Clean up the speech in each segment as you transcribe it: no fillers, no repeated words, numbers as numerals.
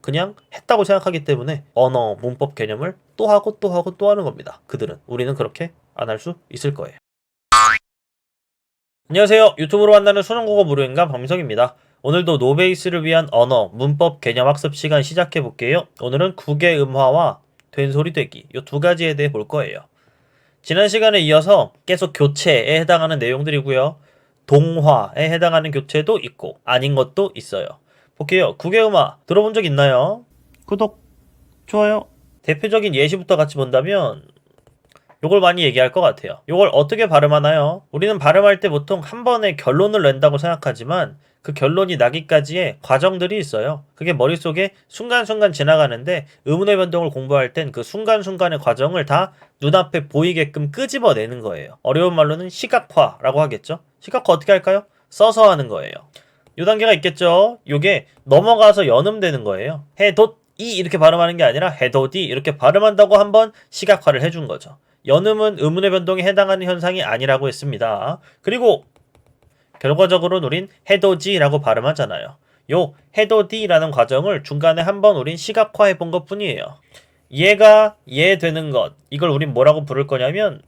그냥 했다고 생각하기 때문에 언어, 문법 개념을 또 하고 또 하고 또 하는 겁니다. 그들은. 우리는 그렇게 안 할 수 있을 거예요. 안녕하세요. 유튜브로 만나는 수능국어 무료인간 박민석입니다. 오늘도 노베이스를 위한 언어, 문법 개념 학습 시간 시작해 볼게요. 오늘은 국외음화와 된소리 되기 이 두 가지에 대해 볼 거예요. 지난 시간에 이어서 계속 교체에 해당하는 내용들이고요. 동화에 해당하는 교체도 있고 아닌 것도 있어요. 볼게요. 국외음화 들어본 적 있나요? 구독, 좋아요. 대표적인 예시부터 같이 본다면 요걸 많이 얘기할 것 같아요. 요걸 어떻게 발음하나요? 우리는 발음할 때 보통 한 번에 결론을 낸다고 생각하지만 그 결론이 나기까지의 과정들이 있어요. 그게 머릿속에 순간순간 지나가는데 의문의 변동을 공부할 땐 그 순간순간의 과정을 다 눈앞에 보이게끔 끄집어내는 거예요. 어려운 말로는 시각화라고 하겠죠. 시각화 어떻게 할까요? 써서 하는 거예요. 요 단계가 있겠죠. 요게 넘어가서 연음되는 거예요. 해돋이 이렇게 발음하는 게 아니라 해돋이 이렇게 발음한다고 한번 시각화를 해준 거죠. 연음은 의문의 변동에 해당하는 현상이 아니라고 했습니다. 그리고 결과적으로는 우린 해돋이라고 발음하잖아요. 요 해돋이라는 과정을 중간에 한번 우린 시각화해 본 것 뿐이에요. 얘가 얘 되는 것, 이걸 우린 뭐라고 부를 거냐면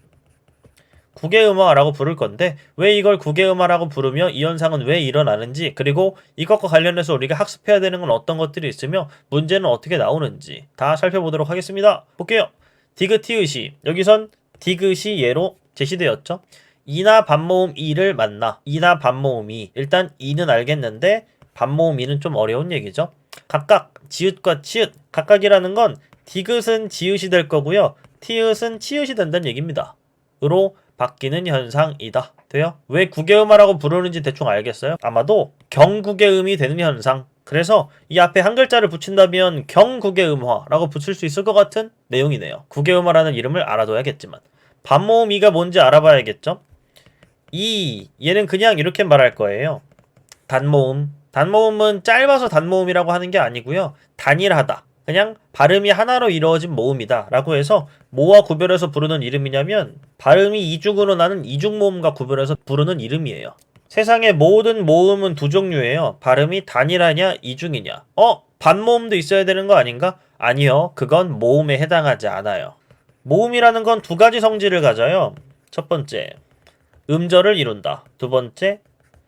국외음화라고 부를 건데 왜 이걸 국외음화라고 부르며 이 현상은 왜 일어나는지, 그리고 이것과 관련해서 우리가 학습해야 되는 건 어떤 것들이 있으며 문제는 어떻게 나오는지 다 살펴보도록 하겠습니다. 볼게요. 디귿티읕이, 여기선 디귿이 예로 제시되었죠. 이나 반모음 이를 만나. 이나 반모음 이, 일단 이는 알겠는데 반모음 이는 좀 어려운 얘기죠. 각각 지읒과 치읒, 각각이라는 건 디귿은 지읒이 될 거고요, 티읒은 치읒이 된다는 얘기입니다. 으로 바뀌는 현상이다. 돼요? 왜 국외음화라고 부르는지 대충 알겠어요? 아마도 경국외음이 되는 현상. 그래서 이 앞에 한 글자를 붙인다면 경국외음화라고 붙일 수 있을 것 같은 내용이네요. 국외음화라는 이름을 알아둬야겠지만 반모음 이가 뭔지 알아봐야겠죠? 얘는 그냥 이렇게 말할 거예요. 단모음. 단모음은 짧아서 단모음이라고 하는 게 아니고요, 단일하다, 그냥 발음이 하나로 이루어진 모음이다 라고 해서 뭐와 구별해서 부르는 이름이냐면 발음이 이중으로 나는 이중모음과 구별해서 부르는 이름이에요. 세상의 모든 모음은 두 종류예요. 발음이 단일하냐 이중이냐. 반모음도 있어야 되는 거 아닌가? 아니요, 그건 모음에 해당하지 않아요. 모음이라는 건 두 가지 성질을 가져요. 첫 번째, 음절을 이룬다. 두 번째,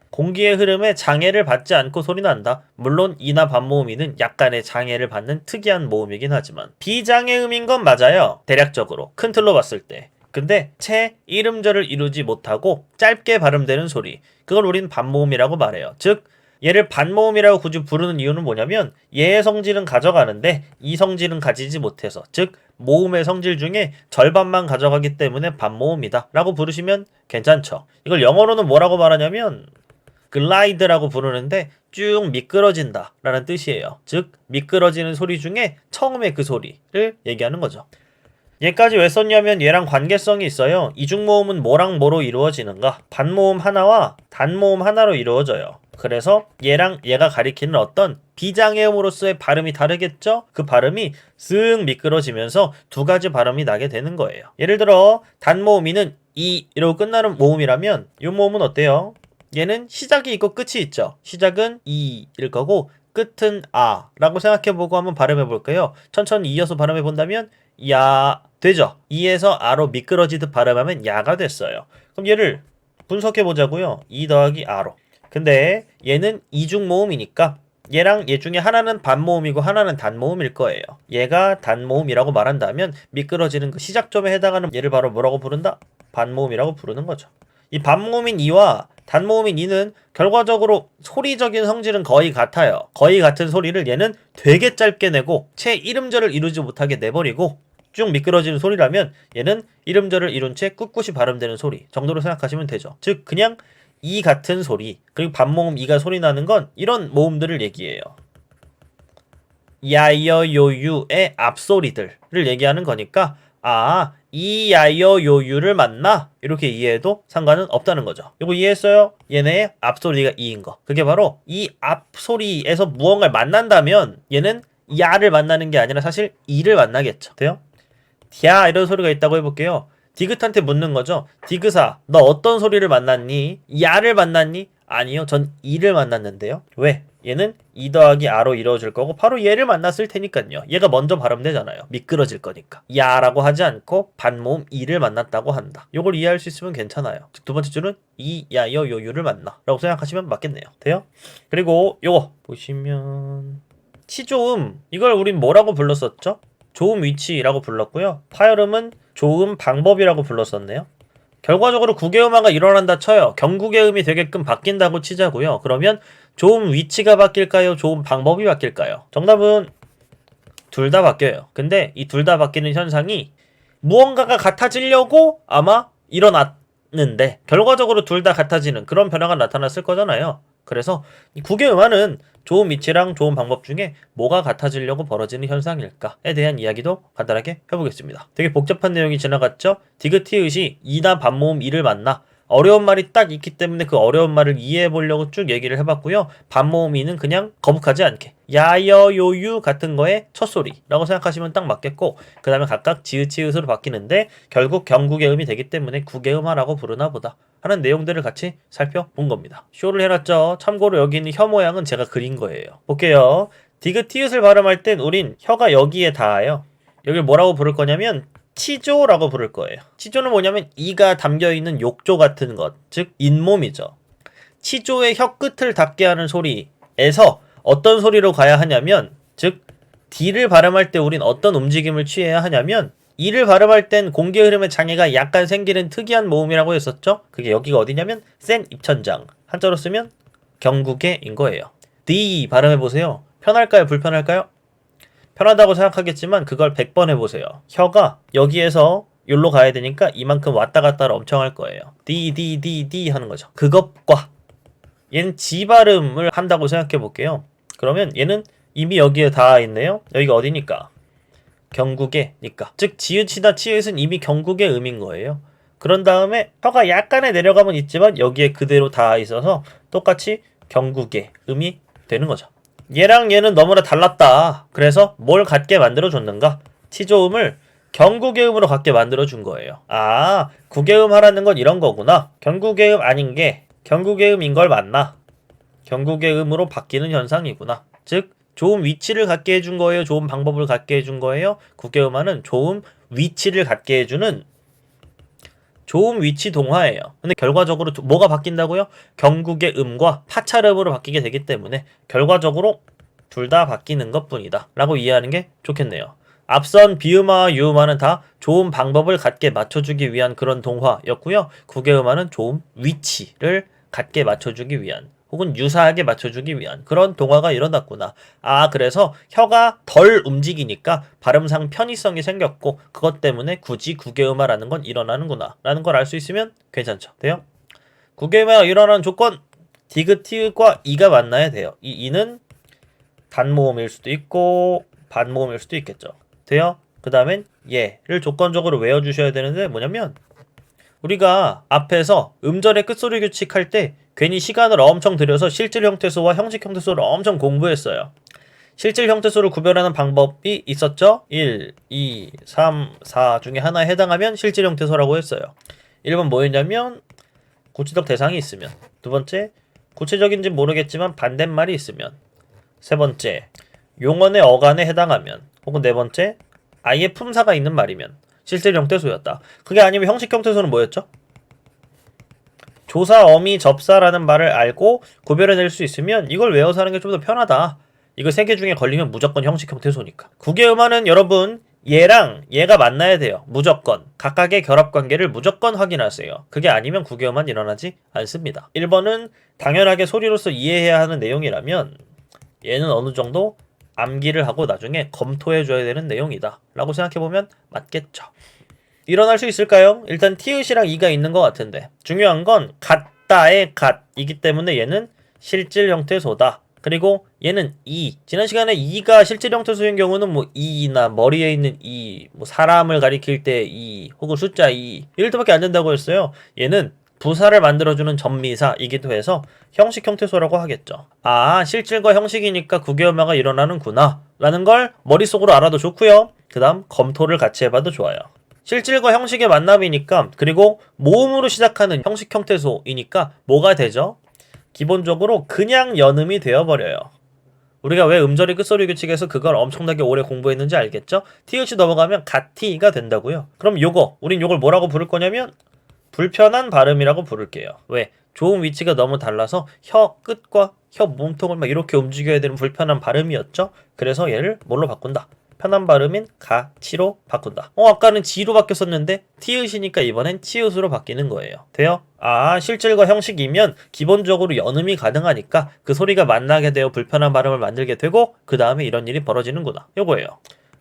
공기의 흐름에 장애를 받지 않고 소리난다. 물론 이나 반모음이는 약간의 장애를 받는 특이한 모음이긴 하지만 비장애음인 건 맞아요. 대략적으로 큰 틀로 봤을 때. 근데 채 1음절을 이루지 못하고 짧게 발음되는 소리, 그걸 우린 반모음이라고 말해요. 즉 얘를 반모음이라고 굳이 부르는 이유는 뭐냐면 얘의 성질은 가져가는데 이 성질은 가지지 못해서, 즉 모음의 성질 중에 절반만 가져가기 때문에 반모음이다 라고 부르시면 괜찮죠. 이걸 영어로는 뭐라고 말하냐면 글라이드라고 부르는데 쭉 미끄러진다 라는 뜻이에요. 즉 미끄러지는 소리 중에 처음에 그 소리를 얘기하는 거죠. 얘까지 왜 썼냐면 얘랑 관계성이 있어요. 이중모음은 뭐랑 뭐로 이루어지는가? 반모음 하나와 단모음 하나로 이루어져요. 그래서 얘랑 얘가 가리키는 어떤 비장애음으로서의 발음이 다르겠죠? 그 발음이 쓱 미끄러지면서 두 가지 발음이 나게 되는 거예요. 예를 들어 단모음이는 이 이러고 끝나는 모음이라면 이 모음은 어때요? 얘는 시작이 있고 끝이 있죠. 시작은 이일 거고 끝은 아 라고 생각해보고 한번 발음해볼까요? 천천히 이어서 발음해본다면 야 되죠. 이에서 아로 미끄러지듯 발음하면 야가 됐어요. 그럼 얘를 분석해보자고요. 이 더하기 아로. 근데 얘는 이중모음이니까 얘랑 얘 중에 하나는 반모음이고 하나는 단모음일 거예요. 얘가 단모음이라고 말한다면 미끄러지는 그 시작점에 해당하는 얘를 바로 뭐라고 부른다? 반모음이라고 부르는 거죠. 이 반모음인 이와 단모음인 이는 결과적으로 소리적인 성질은 거의 같아요. 거의 같은 소리를 얘는 되게 짧게 내고 채 1음절을 이루지 못하게 내버리고 쭉 미끄러지는 소리라면 얘는 1음절을 이룬 채 꿋꿋이 발음되는 소리 정도로 생각하시면 되죠. 즉 그냥 이 같은 소리, 그리고 반모음 이가 소리 나는 건 이런 모음들을 얘기해요. 야여 요유의 앞소리들을 얘기하는 거니까 이 야여 요유를 만나 이렇게 이해해도 상관은 없다는 거죠. 이거 이해했어요? 얘네의 앞소리가 이인 거. 그게 바로 이 앞소리에서 무언가를 만난다면 얘는 야를 만나는 게 아니라 사실 이를 만나겠죠. 돼요? 야 이런 소리가 있다고 해볼게요. 디귿한테 묻는 거죠. 디귿아, 너 어떤 소리를 만났니? 야를 만났니? 아니요, 전 이를 만났는데요. 왜? 얘는 2 더하기 R로 이루어질 거고 바로 얘를 만났을 테니까요. 얘가 먼저 발음되잖아요. 미끄러질 거니까. 야라고 하지 않고 반모음 2를 만났다고 한다. 요걸 이해할 수 있으면 괜찮아요. 즉 두 번째 줄은 이, 야, 여, 요유를 만나 라고 생각하시면 맞겠네요. 돼요? 그리고 요거 보시면 치조음, 이걸 우린 뭐라고 불렀었죠? 조음 위치라고 불렀고요. 파열음은 조음 방법이라고 불렀었네요. 결과적으로 국외음화가 일어난다 쳐요. 경국의 음이 되게끔 바뀐다고 치자고요. 그러면 조음 위치가 바뀔까요? 조음 방법이 바뀔까요? 정답은 둘 다 바뀌어요. 근데 이 둘 다 바뀌는 현상이 무언가가 같아지려고 아마 일어났는데 결과적으로 둘 다 같아지는 그런 변화가 나타났을 거잖아요. 그래서 이 국외음화는 조음 위치랑 조음 방법 중에 뭐가 같아지려고 벌어지는 현상일까에 대한 이야기도 간단하게 해보겠습니다. 되게 복잡한 내용이 지나갔죠? 디귿티읕이 이나 반모음 이를 만나 어려운 말이 딱 있기 때문에 그 어려운 말을 이해해보려고 쭉 얘기를 해봤고요. 반모음 이는 그냥 거북하지 않게 야여요유 같은 거의 첫소리라고 생각하시면 딱 맞겠고 그 다음에 각각 지읒치읒으로 바뀌는데 결국 경국의 음이 되기 때문에 국외음화라고 부르나 보다 하는 내용들을 같이 살펴본 겁니다. 쇼를 해놨죠. 참고로 여기 있는 혀 모양은 제가 그린 거예요. 볼게요. 디귿티읕을 발음할 땐 우린 혀가 여기에 닿아요. 여길 뭐라고 부를 거냐면 치조라고 부를 거예요. 치조는 뭐냐면 이가 담겨있는 욕조 같은 것, 즉 잇몸이죠. 치조의 혀 끝을 닿게 하는 소리에서 어떤 소리로 가야 하냐면 즉 D를 발음할 때 우린 어떤 움직임을 취해야 하냐면 이를 발음할 땐 공기 흐름의 장애가 약간 생기는 특이한 모음이라고 했었죠. 그게 여기가 어디냐면 센 입천장, 한자로 쓰면 경국에인 거예요. D 발음해보세요. 편할까요? 불편할까요? 편하다고 생각하겠지만 그걸 100번 해보세요. 혀가 여기에서 여기로 가야 되니까 이만큼 왔다 갔다를 엄청 할 거예요. D 하는 거죠. 그것과 얘는 G 발음을 한다고 생각해 볼게요. 그러면 얘는 이미 여기에 닿아 있네요. 여기가 어디니까? 경국에니까. 즉 지읒이나 치읒은 이미 경국의 음인 거예요. 그런 다음에 혀가 약간의 내려감은 있지만 여기에 그대로 닿아 있어서 똑같이 경국의 음이 되는 거죠. 얘랑 얘는 너무나 달랐다. 그래서 뭘 갖게 만들어줬는가? 치조음을 경국의 음으로 갖게 만들어준 거예요. 아, 국외음 하라는 건 이런 거구나. 경국의 음 아닌 게 경국의 음인 걸 맞나? 경국의 음으로 바뀌는 현상이구나. 즉 조음 위치를 갖게 해준 거예요? 조음 방법을 갖게 해준 거예요? 국외음화는 조음 위치를 갖게 해주는 조음 위치 동화예요. 근데 결과적으로 뭐가 바뀐다고요? 경국의 음과 파찰음으로 바뀌게 되기 때문에 결과적으로 둘 다 바뀌는 것뿐이다 라고 이해하는 게 좋겠네요. 앞선 비음화와 유음화는 다 조음 방법을 갖게 맞춰주기 위한 그런 동화였고요. 국외음화는 조음 위치를 갖게 맞춰주기 위한 혹은 유사하게 맞춰주기 위한 그런 동화가 일어났구나. 아, 그래서 혀가 덜 움직이니까 발음상 편의성이 생겼고 그것 때문에 굳이 국외음화라는 건 일어나는구나 라는 걸 알 수 있으면 괜찮죠. 돼요? 국외음화가 일어나는 조건 디귿티읒과 이가 만나야 돼요. 이 이는 단모음일 수도 있고 반모음일 수도 있겠죠. 돼요? 그 다음엔 얘를 조건적으로 외워주셔야 되는데 뭐냐면 우리가 앞에서 음절의 끝소리 규칙할 때 괜히 시간을 엄청 들여서 실질 형태소와 형식 형태소를 엄청 공부했어요. 실질 형태소를 구별하는 방법이 있었죠. 1, 2, 3, 4 중에 하나에 해당하면 실질 형태소라고 했어요. 1번 뭐였냐면 구체적 대상이 있으면, 두 번째 구체적인지 모르겠지만 반대말이 있으면, 세 번째 용언의 어간에 해당하면, 혹은 네 번째 아예 품사가 있는 말이면 실질 형태소였다. 그게 아니면 형식 형태소는 뭐였죠? 조사, 어미, 접사라는 말을 알고 구별해낼 수 있으면 이걸 외워서 하는 게 좀 더 편하다. 이거 세 개 중에 걸리면 무조건 형식 형태소니까. 국외음화는 여러분 얘랑 얘가 만나야 돼요. 무조건. 각각의 결합관계를 무조건 확인하세요. 그게 아니면 국외음화는 일어나지 않습니다. 1번은 당연하게 소리로서 이해해야 하는 내용이라면 얘는 어느 정도 암기를 하고 나중에 검토해줘야 되는 내용이다 라고 생각해보면 맞겠죠. 일어날 수 있을까요? 일단 티읕이랑 이가 있는 것 같은데 중요한 건 같다의 같이기 때문에 얘는 실질 형태소다. 그리고 얘는 이 지난 시간에 이가 실질 형태소인 경우는 뭐 이나 머리에 있는 이, 뭐 사람을 가리킬 때 이, 혹은 숫자 2 이럴 때밖에 안 된다고 했어요. 얘는 부사를 만들어주는 전미사이기도 해서 형식 형태소라고 하겠죠. 아, 실질과 형식이니까 국외음화가 일어나는구나 라는 걸 머릿속으로 알아도 좋고요. 그 다음 검토를 같이 해봐도 좋아요. 실질과 형식의 만남이니까, 그리고 모음으로 시작하는 형식 형태소이니까 뭐가 되죠? 기본적으로 그냥 연음이 되어버려요. 우리가 왜 음절의 끝소리 규칙에서 그걸 엄청나게 오래 공부했는지 알겠죠? 티읕이 넘어가면 가티가 된다고요. 그럼 우린 요걸 뭐라고 부를 거냐면 불편한 발음이라고 부를게요. 왜? 좋은 위치가 너무 달라서 혀 끝과 혀 몸통을 막 이렇게 움직여야 되는 불편한 발음이었죠? 그래서 얘를 뭘로 바꾼다? 편한 발음인 가치로 바꾼다. 아까는 지로 바뀌었었는데 티읕이니까 이번엔 치읓으로 바뀌는 거예요. 돼요? 실질과 형식이면 기본적으로 연음이 가능하니까 그 소리가 만나게 되어 불편한 발음을 만들게 되고 그 다음에 이런 일이 벌어지는구나. 요거예요.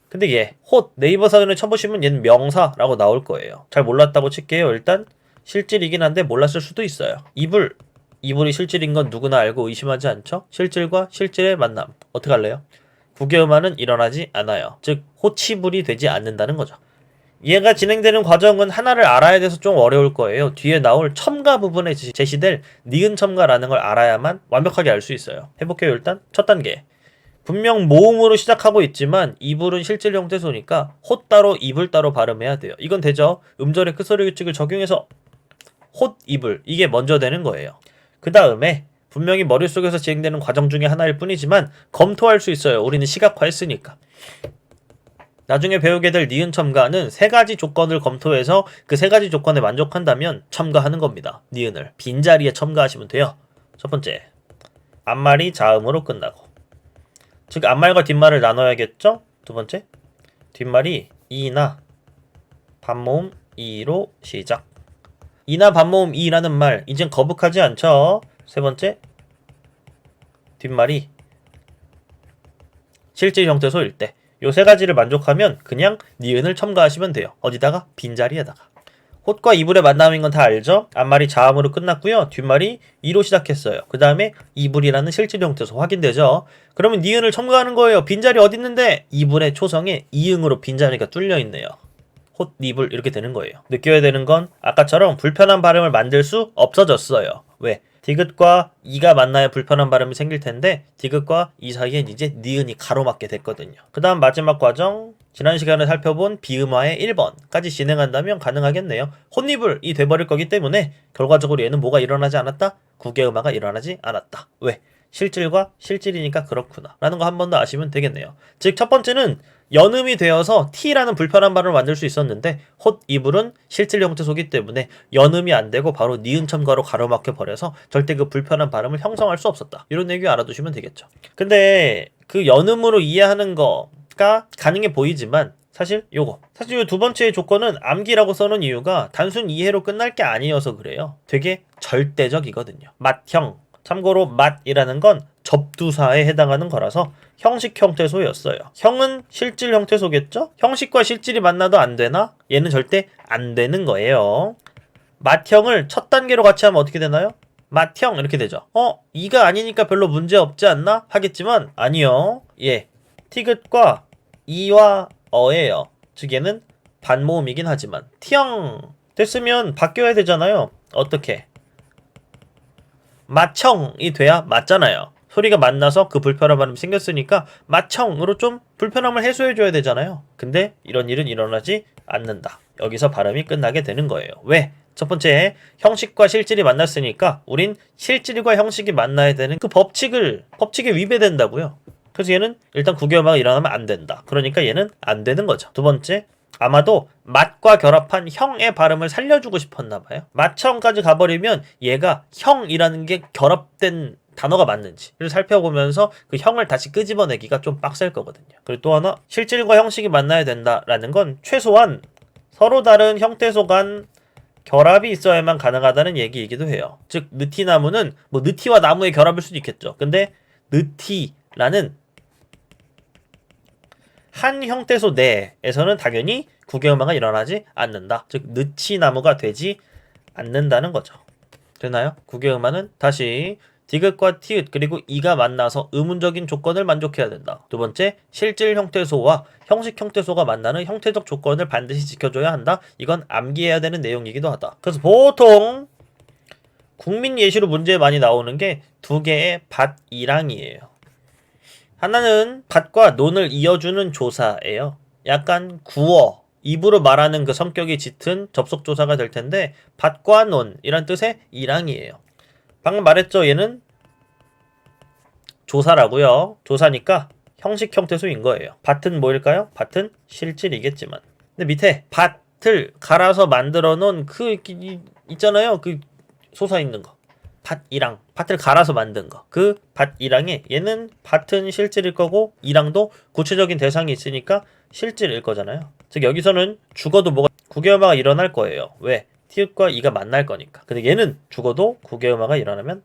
근데 얘 네이버 사전에 쳐보시면 얘는 명사라고 나올 거예요. 잘 몰랐다고 칠게요. 일단 실질이긴 한데 몰랐을 수도 있어요. 이불이 실질인 건 누구나 알고 의심하지 않죠? 실질과 실질의 만남. 어떻게 할래요? 국외음화는 일어나지 않아요. 즉 호치불이 되지 않는다는 거죠. 얘가 진행되는 과정은 하나를 알아야 돼서 좀 어려울 거예요. 뒤에 나올 첨가 부분에 제시될 니은 첨가라는 걸 알아야만 완벽하게 알 수 있어요. 해볼게요. 일단 첫 단계. 분명 모음으로 시작하고 있지만 이불은 실질 형태소니까 호 따로 이불 따로 발음해야 돼요. 이건 되죠? 음절의 끝소리 규칙을 적용해서 호 이불 이게 먼저 되는 거예요. 그 다음에 분명히 머릿속에서 진행되는 과정 중에 하나일 뿐이지만 검토할 수 있어요. 우리는 시각화했으니까. 나중에 배우게 될 니은 첨가는 세 가지 조건을 검토해서 그 세 가지 조건에 만족한다면 첨가하는 겁니다. 니은을 빈자리에 첨가하시면 돼요. 첫 번째, 앞말이 자음으로 끝나고, 즉 앞말과 뒷말을 나눠야겠죠? 두 번째, 뒷말이 이나 반모음 이로 시작. 이나 반모음 이라는 말 이젠 거북하지 않죠? 세 번째, 뒷말이 실질 형태소일 때 요 세 가지를 만족하면 그냥 니은을 첨가하시면 돼요. 어디다가? 빈자리에다가. 홑과 이불의 만남인 건 다 알죠? 앞말이 자음으로 끝났고요. 뒷말이 이로 시작했어요. 그 다음에 이불이라는 실질 형태소 확인되죠? 그러면 니은을 첨가하는 거예요. 빈자리 어디 있는데? 이불의 초성에 이응으로 빈자리가 뚫려 있네요. 홑, 이불 이렇게 되는 거예요. 느껴야 되는 건 아까처럼 불편한 발음을 만들 수 없어졌어요. 왜? 디귿과 이가 만나야 불편한 발음이 생길 텐데 디귿과 이 사이엔 이제 니은이 가로막게 됐거든요. 그 다음 마지막 과정, 지난 시간에 살펴본 비음화의 1번까지 진행한다면 가능하겠네요. 혼이불이 돼버릴 거기 때문에 결과적으로 얘는 뭐가 일어나지 않았다? 국외음화가 일어나지 않았다. 왜? 실질과 실질이니까 그렇구나 라는 거 한 번 더 아시면 되겠네요. 즉 첫 번째는 연음이 되어서 T라는 불편한 발음을 만들 수 있었는데 홑, 이불은 실질 형태소기 때문에 연음이 안 되고 바로 니은 첨가로 가로막혀 버려서 절대 그 불편한 발음을 형성할 수 없었다. 이런 얘기 알아두시면 되겠죠. 근데 그 연음으로 이해하는 거가 가능해 보이지만 사실 이 두 번째의 조건은 암기라고 써놓은 이유가 단순 이해로 끝날 게 아니어서 그래요. 되게 절대적이거든요. 맛형, 참고로 맛이라는 건 접두사에 해당하는 거라서 형식 형태소였어요. 형은 실질 형태소겠죠? 형식과 실질이 만나도 안 되나? 얘는 절대 안 되는 거예요. 맛형을 첫 단계로 같이 하면 어떻게 되나요? 맛형 이렇게 되죠. 이가 아니니까 별로 문제 없지 않나? 하겠지만 아니요. 예, 티귿과 이와 어예요. 즉 얘는 반모음이긴 하지만 티형 됐으면 바뀌어야 되잖아요. 어떻게? 마청이 돼야 맞잖아요. 소리가 만나서 그 불편한 발음이 생겼으니까 마청으로 좀 불편함을 해소해줘야 되잖아요. 근데 이런 일은 일어나지 않는다. 여기서 발음이 끝나게 되는 거예요. 왜? 첫 번째, 형식과 실질이 만났으니까 우린 실질과 형식이 만나야 되는 그 법칙에 위배된다고요. 그래서 얘는 일단 국외음화가 일어나면 안 된다. 그러니까 얘는 안 되는 거죠. 두 번째, 아마도 맛과 결합한 형의 발음을 살려주고 싶었나봐요. 맛청까지 가버리면 얘가 형이라는 게 결합된 단어가 맞는지를 살펴보면서 그 형을 다시 끄집어내기가 좀 빡셀 거거든요. 그리고 또 하나, 실질과 형식이 만나야 된다라는 건 최소한 서로 다른 형태소 간 결합이 있어야만 가능하다는 얘기이기도 해요. 즉 느티나무는 뭐 느티와 나무의 결합일 수도 있겠죠. 근데 느티라는 한 형태소 내에서는 당연히 국외음화가 일어나지 않는다. 즉 느치나무가 되지 않는다는 거죠. 되나요? 국외음화는 다시 디귿과 티읕 그리고 이가 만나서 의문적인 조건을 만족해야 된다. 두 번째, 실질 형태소와 형식 형태소가 만나는 형태적 조건을 반드시 지켜줘야 한다. 이건 암기해야 되는 내용이기도 하다. 그래서 보통 국민 예시로 문제에 많이 나오는 게 두 개의 밭이랑이에요. 하나는 밭과 논을 이어주는 조사예요. 약간 구어, 입으로 말하는 그 성격이 짙은 접속조사가 될 텐데 밭과 논이란 뜻의 이랑이에요. 방금 말했죠. 얘는 조사라고요. 조사니까 형식 형태소인 거예요. 밭은 뭐일까요? 밭은 실질이겠지만. 근데 밑에 밭을 갈아서 만들어 놓은 있잖아요. 그 솟아 있는 거. 밭이랑 밭을 갈아서 만든 거. 그 밭이랑에 얘는 밭은 실질일 거고 이랑도 구체적인 대상이 있으니까 실질일 거잖아요. 즉 여기서는 죽어도 뭐가 국외음화가 일어날 거예요. 왜? 티읕과 이가 만날 거니까. 근데 얘는 죽어도 국외음화가 일어나면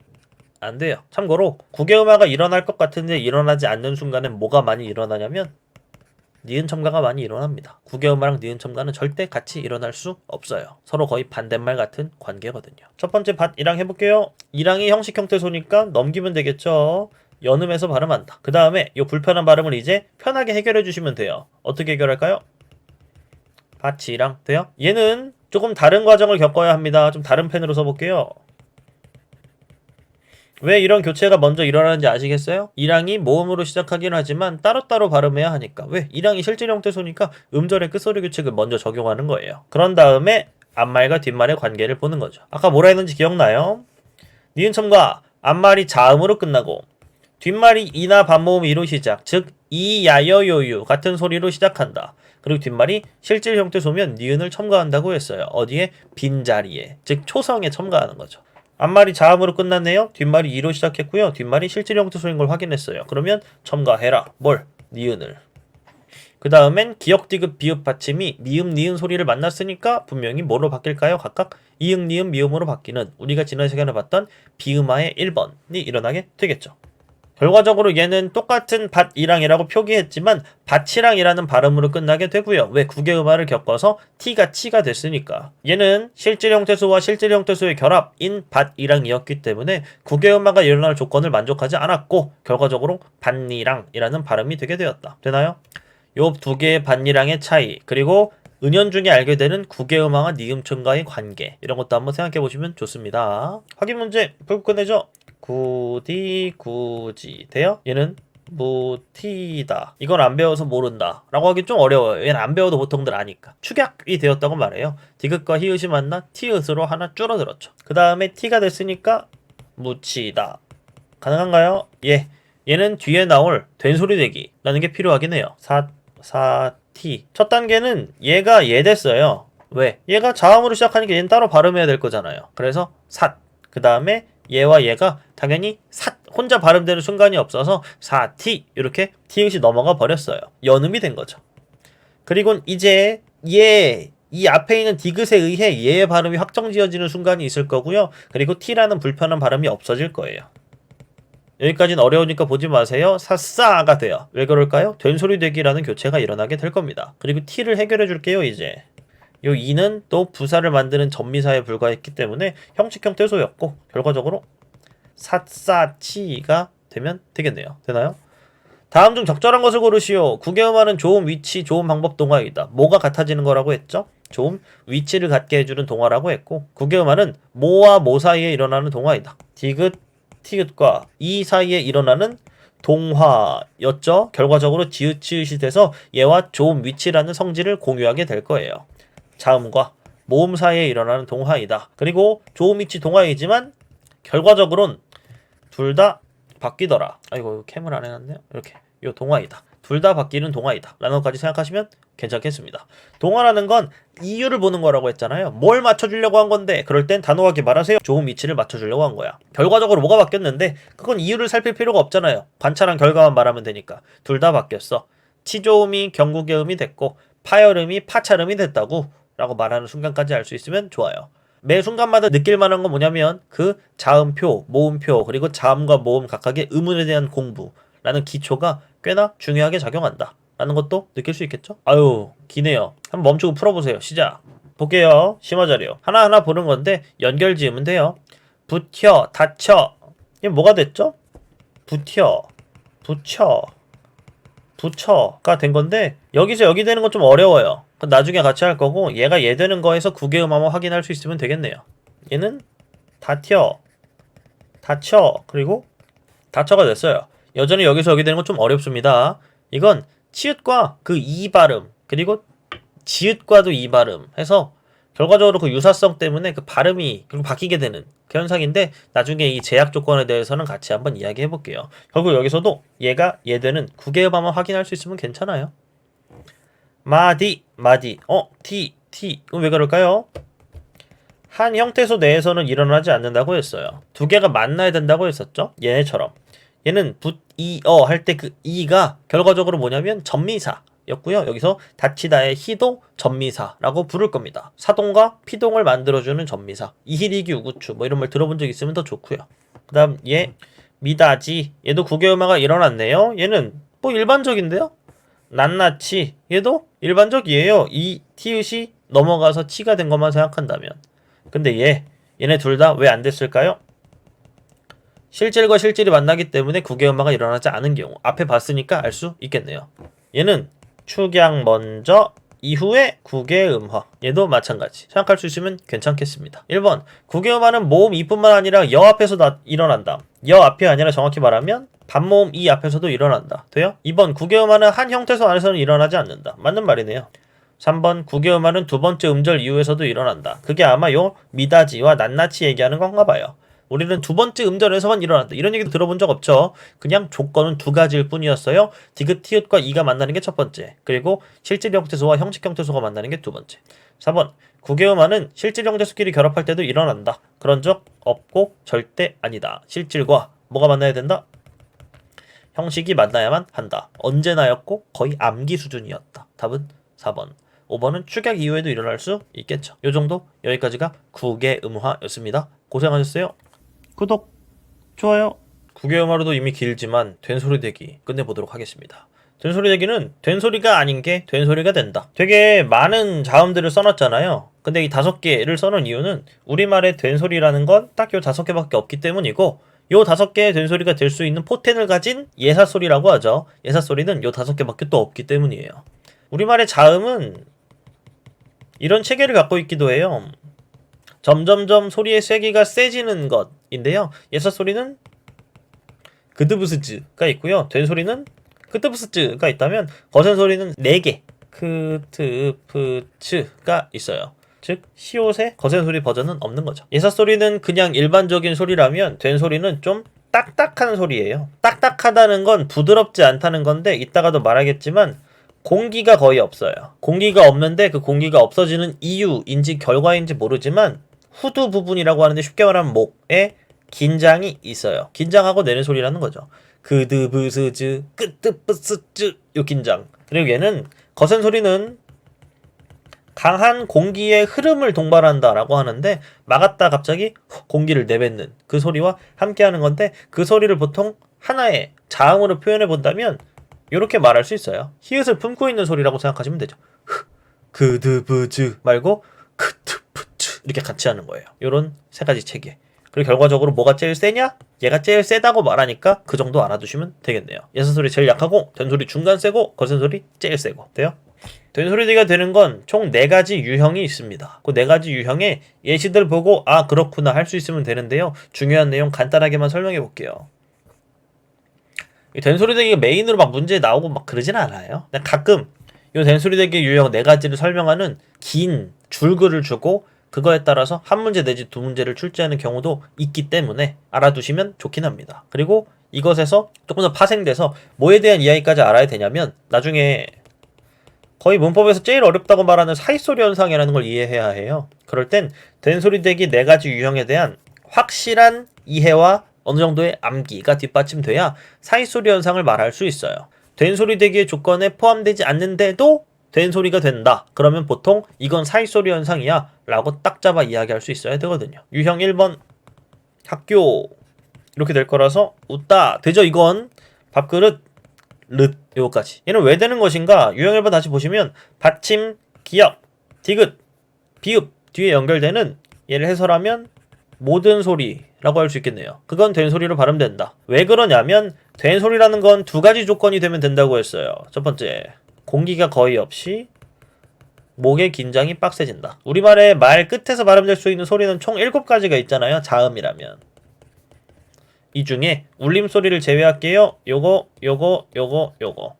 안 돼요. 참고로 국외음화가 일어날 것 같은데 일어나지 않는 순간엔 뭐가 많이 일어나냐면 니은 첨가가 많이 일어납니다. 국외음화랑 니은 첨가는 절대 같이 일어날 수 없어요. 서로 거의 반대말 같은 관계거든요. 첫 번째 밭이랑 해볼게요. 이랑이 형식 형태소니까 넘기면 되겠죠. 연음해서 발음한다. 그 다음에 이 불편한 발음을 이제 편하게 해결해 주시면 돼요. 어떻게 해결할까요? 밭이랑 돼요? 얘는 조금 다른 과정을 겪어야 합니다. 좀 다른 펜으로 써볼게요. 왜 이런 교체가 먼저 일어나는지 아시겠어요? 이랑이 모음으로 시작하긴 하지만 따로따로 발음해야 하니까. 왜? 이랑이 실질 형태소니까 음절의 끝소리 규칙을 먼저 적용하는 거예요. 그런 다음에 앞말과 뒷말의 관계를 보는 거죠. 아까 뭐라 했는지 기억나요? 니은첨가 앞말이 자음으로 끝나고 뒷말이 이나 반모음 이로 시작, 즉 이, 야, 여, 요, 유 같은 소리로 시작한다. 그리고 뒷말이 실질 형태소면 니은을 첨가한다고 했어요. 어디에? 빈자리에, 즉 초성에 첨가하는 거죠. 앞말이 자음으로 끝났네요. 뒷말이 이로 시작했고요. 뒷말이 실질 형태소인 걸 확인했어요. 그러면 첨가해라. 뭘? 니은을. 그 다음엔 기역, 디귿, 비읍 받침이 미음, 니은 소리를 만났으니까 분명히 뭐로 바뀔까요? 각각 이응, 니은, 미음으로 바뀌는 우리가 지난 시간에 봤던 비음화의 1번이 일어나게 되겠죠. 결과적으로 얘는 똑같은 밭이랑이라고 표기했지만 밭이랑이라는 발음으로 끝나게 되고요. 왜? 국외음화를 겪어서 T가 치가 됐으니까. 얘는 실질 형태소와 실질 형태소의 결합인 밭이랑이었기 때문에 국외음화가 일어날 조건을 만족하지 않았고 결과적으로 밭이랑이라는 발음이 되게 되었다. 되나요? 요 두 개의 밭이랑의 차이, 그리고 은연중에 알게 되는 국외음화와 니음첨가의 관계, 이런 것도 한번 생각해 보시면 좋습니다. 확인 문제 풀고 끝내죠. 구디 구지 돼요? 얘는 무티다. 이건 안 배워서 모른다 라고 하기 좀 어려워요. 얘는 안 배워도 보통들 아니까. 축약이 되었다고 말해요. 디귿과 히읗이 만나 티읕으로 하나 줄어들었죠. 그 다음에 티가 됐으니까 묻히다. 가능한가요? 예. 얘는 뒤에 나올 된소리되기 라는 게 필요하긴 해요. 사티. 첫 단계는 얘가 얘 됐어요. 왜? 얘가 자음으로 시작하니까 얘는 따로 발음해야 될 거잖아요. 그래서 삿. 그 다음에 얘와 얘가 당연히 삿 혼자 발음되는 순간이 없어서 사티 이렇게 티읕이 넘어가 버렸어요. 연음이 된 거죠. 그리고 이제 얘 이 앞에 있는 디귿에 의해 얘의 발음이 확정지어지는 순간이 있을 거고요. 그리고 T라는 불편한 발음이 없어질 거예요. 여기까지는 어려우니까 보지 마세요. 사싸가 돼요. 왜 그럴까요? 된소리되기라는 교체가 일어나게 될 겁니다. 그리고 T를 해결해 줄게요. 이제 요 2는 또 부사를 만드는 전미사에 불과했기 때문에 형식 형태소였고 결과적으로 삿사치가 되면 되겠네요. 되나요? 다음 중 적절한 것을 고르시오. 국외음화는 좋은 위치, 좋은 방법 동화이다. 뭐가 같아지는 거라고 했죠? 좋은 위치를 갖게 해주는 동화라고 했고 국외음화는 모와 모 사이에 일어나는 동화이다. 디귿, 티귿과 이 사이에 일어나는 동화였죠. 결과적으로 지읒, 치읒이 돼서 얘와 좋은 위치라는 성질을 공유하게 될 거예요. 자음과 모음 사이에 일어나는 동화이다. 그리고 좋은 위치 동화이지만 결과적으로는 둘 다 바뀌더라. 아이고 캠을 안 해놨네요. 이렇게 요 동화이다. 둘 다 바뀌는 동화이다 라는 것까지 생각하시면 괜찮겠습니다. 동화라는 건 이유를 보는 거라고 했잖아요. 뭘 맞춰주려고 한 건데 그럴 땐 단호하게 말하세요. 좋은 위치를 맞춰주려고 한 거야. 결과적으로 뭐가 바뀌었는데 그건 이유를 살필 필요가 없잖아요. 관찰한 결과만 말하면 되니까. 둘 다 바뀌었어. 치조음이 경국의음이 됐고 파열음이 파찰음이 됐다고 라고 말하는 순간까지 알 수 있으면 좋아요. 매 순간마다 느낄 만한 건 뭐냐면 그 자음표, 모음표, 그리고 자음과 모음 각각의 의문에 대한 공부라는 기초가 꽤나 중요하게 작용한다 라는 것도 느낄 수 있겠죠? 아유 기네요. 한번 멈추고 풀어보세요. 시작. 볼게요. 심화자료 하나하나 보는 건데 연결 지으면 돼요. 붙여, 닫혀. 이게 뭐가 됐죠? 붙여, 붙여, 붙여가 된 건데 여기서 여기 되는 건 좀 어려워요. 나중에 같이 할 거고 얘가 얘 되는 거에서 국외음화만 확인할 수 있으면 되겠네요. 얘는 닫혀, 닫혀, 그리고 닫혀가 됐어요. 여전히 여기서 여기 되는 건 좀 어렵습니다. 이건 치읓과 그 이 발음 그리고 지읒과도 이 발음 해서 결과적으로 그 유사성 때문에 그 발음이 결국 바뀌게 되는 그 현상인데 나중에 이 제약 조건에 대해서는 같이 한번 이야기해 볼게요. 결국 여기서도 얘들은 국외음화만 확인할 수 있으면 괜찮아요. 마디, 티. 왜 그럴까요? 한 형태소 내에서는 일어나지 않는다고 했어요. 두 개가 만나야 된다고 했었죠? 얘네처럼. 얘는 할 때 그 이가 결과적으로 뭐냐면 전미사였고요. 여기서 다치다의 희도 전미사라고 부를 겁니다. 사동과 피동을 만들어주는 전미사. 이희리기 우구추 뭐 이런 말 들어본 적 있으면 더 좋고요. 그 다음 얘 미다지, 얘도 국외음화가 일어났네요. 얘는 뭐 일반적인데요? 낱낱이, 얘도 일반적이에요. 이 티읕이 넘어가서 치가 된 것만 생각한다면. 근데 얘네 둘 다 왜 안 됐을까요? 실질과 실질이 만나기 때문에 국외음화가 일어나지 않은 경우. 앞에 봤으니까 알 수 있겠네요. 얘는 축약 먼저 이후에 국외음화. 얘도 마찬가지. 생각할 수 있으면 괜찮겠습니다. 1번 국외음화는 모음 이뿐만 아니라 여 앞에서 일어난다. 여 앞이 아니라 정확히 말하면 반모음 이 앞에서도 일어난다. 돼요? 2번 국외음화는 한 형태소 안에서는 일어나지 않는다. 맞는 말이네요. 3번 국외음화는 두 번째 음절 이후에서도 일어난다. 그게 아마 요 미다지와 낱낱이 얘기하는 건가 봐요. 우리는 두 번째 음절에서만 일어난다. 이런 얘기도 들어본 적 없죠. 그냥 조건은 두 가지일 뿐이었어요. 디귿, 티읕과 이가 만나는 게 첫 번째. 그리고 실질 형태소와 형식 형태소가 만나는 게 두 번째. 4번 국외음화는 실질 형태소끼리 결합할 때도 일어난다. 그런 적 없고 절대 아니다. 실질과 뭐가 만나야 된다? 형식이 만나야만 한다. 언제나였고 거의 암기 수준이었다. 답은 4번. 5번은 축약 이후에도 일어날 수 있겠죠. 요 정도? 여기까지가 국외음화였습니다. 고생하셨어요. 구독, 좋아요. 국외음화로도 이미 길지만 된소리 대기 끝내보도록 하겠습니다. 된소리 대기는 된소리가 아닌 게 된소리가 된다. 되게 많은 자음들을 써놨잖아요. 근데 이 5개를 써놓은 이유는 우리말의 된소리라는 건 딱 요 5개밖에 없기 때문이고 요 5개의 된소리가 될 수 있는 포텐을 가진 예사소리라고 하죠. 예사소리는 요 5개밖에 또 없기 때문이에요. 우리말의 자음은 이런 체계를 갖고 있기도 해요. 점점점 소리의 세기가 세지는 것인데요. 예사소리는 그드브스즈가 있고요. 된소리는 크트브스즈가 있다면 거센소리는 4개 크트프츠가 있어요. 즉 시옷의 거센소리 버전은 없는 거죠. 예사소리는 그냥 일반적인 소리라면 된소리는 좀 딱딱한 소리예요. 딱딱하다는 건 부드럽지 않다는 건데 이따가도 말하겠지만 공기가 거의 없어요. 공기가 없는데 그 공기가 없어지는 이유인지 결과인지 모르지만 후두 부분이라고 하는데 쉽게 말하면 목에 긴장이 있어요. 긴장하고 내는 소리라는 거죠. 그드브스즈, 끄뜨브스즈 요 긴장. 그리고 얘는 거센 소리는 강한 공기의 흐름을 동반한다라고 하는데 막았다 갑자기 공기를 내뱉는 그 소리와 함께하는 건데 그 소리를 보통 하나의 자음으로 표현해 본다면 이렇게 말할 수 있어요. 히읗을 품고 있는 소리라고 생각하시면 되죠. 그드브즈 말고 크트프츠 이렇게 같이 하는 거예요. 이런 세 가지 체계. 그리고 결과적으로 뭐가 제일 세냐? 얘가 제일 세다고 말하니까 그 정도 알아두시면 되겠네요. 예사소리 제일 약하고 된소리 중간 세고 거센소리 제일 세고 돼요? 된소리가 되는 건 총 4가지 유형이 있습니다. 그 4가지 유형의 예시들 보고 아 그렇구나 할 수 있으면 되는데요. 중요한 내용 간단하게만 설명해 볼게요. 이 된소리 대기가 메인으로 막 문제 나오고 막 그러진 않아요. 그냥 가끔 이 된소리 대기 유형 4가지를 설명하는 긴 줄글을 주고 그거에 따라서 한 문제 내지 2문제를 출제하는 경우도 있기 때문에 알아두시면 좋긴 합니다. 그리고 이것에서 조금 더 파생돼서 뭐에 대한 이야기까지 알아야 되냐면 나중에 거의 문법에서 제일 어렵다고 말하는 사이소리 현상이라는 걸 이해해야 해요. 그럴 땐 된소리 대기 4가지 유형에 대한 확실한 이해와 어느 정도의 암기가 뒷받침돼야 사이소리 현상을 말할 수 있어요. 된소리 대기의 조건에 포함되지 않는데도 된소리가 된다. 그러면 보통 이건 사이소리 현상이야 라고 딱 잡아 이야기할 수 있어야 되거든요. 유형 1번 학교 이렇게 될 거라서 웃다 되죠. 이건 밥그릇 릇 요거까지. 얘는 왜 되는 것인가? 유형 1번 다시 보시면 받침, 기역, 디귿, 비읍 뒤에 연결되는 얘를 해설하면 모든 소리라고 할 수 있겠네요. 그건 된소리로 발음된다. 왜 그러냐면 된소리라는 건 2가지 조건이 되면 된다고 했어요. 첫 번째, 공기가 거의 없이 목의 긴장이 빡세진다. 우리말의 말 끝에서 발음될 수 있는 소리는 총 7가지가 있잖아요. 자음이라면. 이 중에 울림소리를 제외할게요. 요거.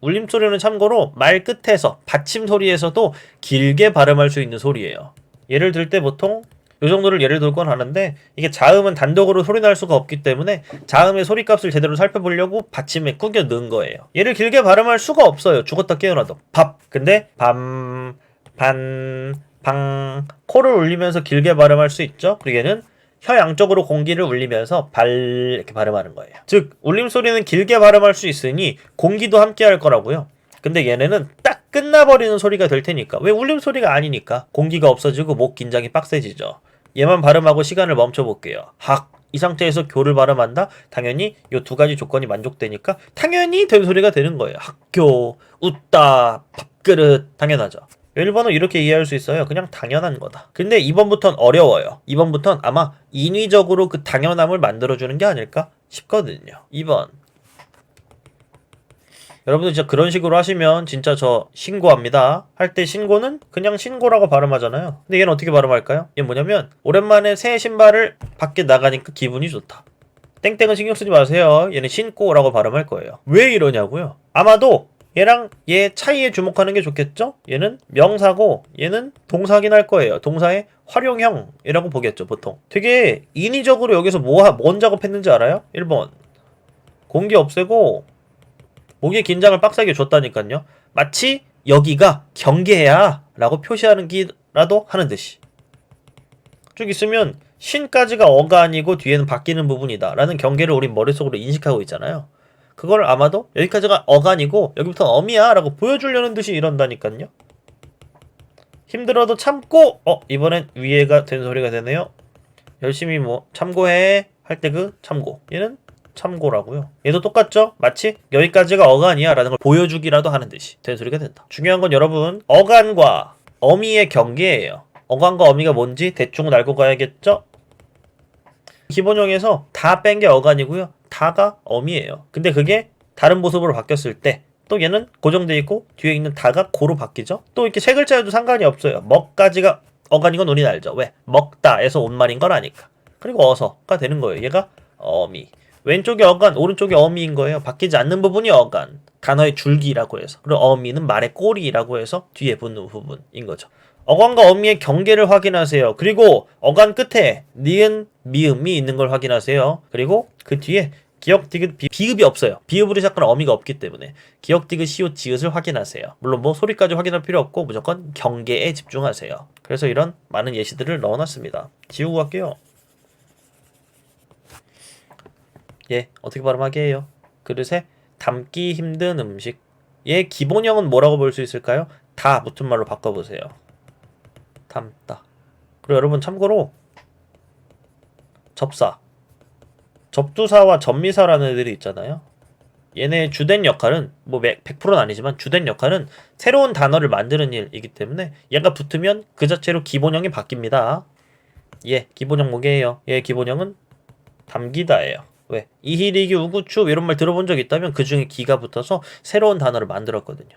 울림소리는 참고로 말 끝에서 받침소리에서도 길게 발음할 수 있는 소리예요. 예를 들 때 보통 요 정도를 예를 들곤 하는데 이게 자음은 단독으로 소리 날 수가 없기 때문에 자음의 소리값을 제대로 살펴보려고 받침에 꾸겨 넣은 거예요. 얘를 길게 발음할 수가 없어요. 죽었다 깨어나도. 밥. 근데 밤, 반, 방 코를 울리면서 길게 발음할 수 있죠. 그리고 얘는 혀 양쪽으로 공기를 울리면서 발 이렇게 발음하는 거예요. 즉 울림소리는 길게 발음할 수 있으니 공기도 함께 할 거라고요. 근데 얘네는 딱 끝나버리는 소리가 될 테니까. 왜 울림소리가 아니니까 공기가 없어지고 목 긴장이 빡세지죠. 얘만 발음하고 시간을 멈춰볼게요. 학. 이 상태에서 교를 발음한다? 당연히 이 두 가지 조건이 만족되니까 당연히 된 소리가 되는 거예요. 학교, 웃다, 밥그릇. 당연하죠. 1번은 이렇게 이해할 수 있어요. 그냥 당연한 거다. 근데 2번부터는 어려워요. 2번부터는 아마 인위적으로 그 당연함을 만들어주는 게 아닐까 싶거든요. 2번. 여러분들 진짜 그런 식으로 하시면 진짜 저 신고합니다. 할 때 신고는 그냥 신고라고 발음하잖아요. 근데 얘는 어떻게 발음할까요? 얘 뭐냐면 오랜만에 새 신발을 밖에 나가니까 기분이 좋다. 땡땡은 신경 쓰지 마세요. 얘는 신고라고 발음할 거예요. 왜 이러냐고요? 아마도 얘랑 얘 차이에 주목하는 게 좋겠죠? 얘는 명사고 얘는 동사긴 할 거예요. 동사의 활용형이라고 보겠죠, 보통. 되게 인위적으로 여기서 뭔 작업했는지 알아요? 1번. 공기 없애고 목의 긴장을 빡세게 줬다니까요. 마치 여기가 경계야 라고 표시하는 기라도 하는 듯이. 쭉 있으면 신까지가 어가 아니고 뒤에는 바뀌는 부분이다 라는 경계를 우리 머릿속으로 인식하고 있잖아요. 그걸 아마도 여기까지가 어가 아니고 여기부터는 어미야 라고 보여주려는 듯이 이런다니까요. 힘들어도 참고 이번엔 위에가 된 소리가 되네요. 열심히 뭐 참고해 할 때 그 참고. 얘는 참고라고요. 얘도 똑같죠? 마치 여기까지가 어간이야 라는 걸 보여주기라도 하는 듯이 된 소리가 된다. 중요한 건 여러분 어간과 어미의 경계예요. 어간과 어미가 뭔지 대충 알고 가야겠죠? 기본형에서 다 뺀 게 어간이고요. 다가 어미예요. 근데 그게 다른 모습으로 바뀌었을 때 또 얘는 고정돼 있고 뒤에 있는 다가 고로 바뀌죠? 또 이렇게 세 글자여도 상관이 없어요. 먹까지가 어간인 건 우리는 알죠. 왜? 먹다에서 온 말인 걸 아니까. 그리고 어서가 되는 거예요. 얘가 어미. 왼쪽이 어간, 오른쪽이 어미인 거예요. 바뀌지 않는 부분이 어간. 단어의 줄기라고 해서. 그리고 어미는 말의 꼬리라고 해서 뒤에 붙는 부분인 거죠. 어간과 어미의 경계를 확인하세요. 그리고 어간 끝에 니은, 미음이 있는 걸 확인하세요. 그리고 그 뒤에 기역, 디귿, 비읍이 없어요. 비읍으로 시작하는 어미가 없기 때문에 기역, 디귿, 시옷, 지읒을 확인하세요. 물론 뭐 소리까지 확인할 필요 없고 무조건 경계에 집중하세요. 그래서 이런 많은 예시들을 넣어놨습니다. 지우고 갈게요. 예, 어떻게 발음하게 해요? 그릇에 담기 힘든 음식. 얘 기본형은 뭐라고 볼 수 있을까요? 다 붙은 말로 바꿔보세요. 담다. 그리고 여러분 참고로 접사, 접두사와 접미사라는 애들이 있잖아요. 얘네 주된 역할은 뭐 100%는 아니지만 주된 역할은 새로운 단어를 만드는 일이기 때문에 얘가 붙으면 그 자체로 기본형이 바뀝니다. 예, 기본형 뭐게요? 얘 기본형은 담기다예요. 왜? 이희리기 우구추 이런 말 들어본 적 있다면 그 중에 기가 붙어서 새로운 단어를 만들었거든요.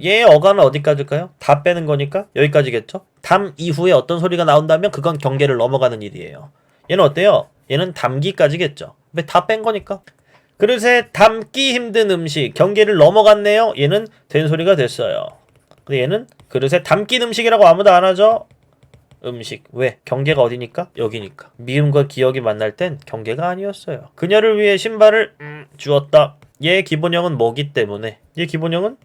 얘 어간은 어디까지일까요? 다 빼는 거니까 여기까지겠죠? 담 이후에 어떤 소리가 나온다면 그건 경계를 넘어가는 일이에요. 얘는 어때요? 얘는 담기까지겠죠. 왜 다 뺀 거니까. 그릇에 담기 힘든 음식 경계를 넘어갔네요. 얘는 된 소리가 됐어요. 근데 얘는 그릇에 담긴 음식이라고 아무도 안 하죠? 음식. 왜? 경계가 어디니까? 여기니까. 미음과 기억이 만날 땐 경계가 아니었어요. 그녀를 위해 신발을 주었다. 얘 기본형은 뭐기 때문에 얘 기본형은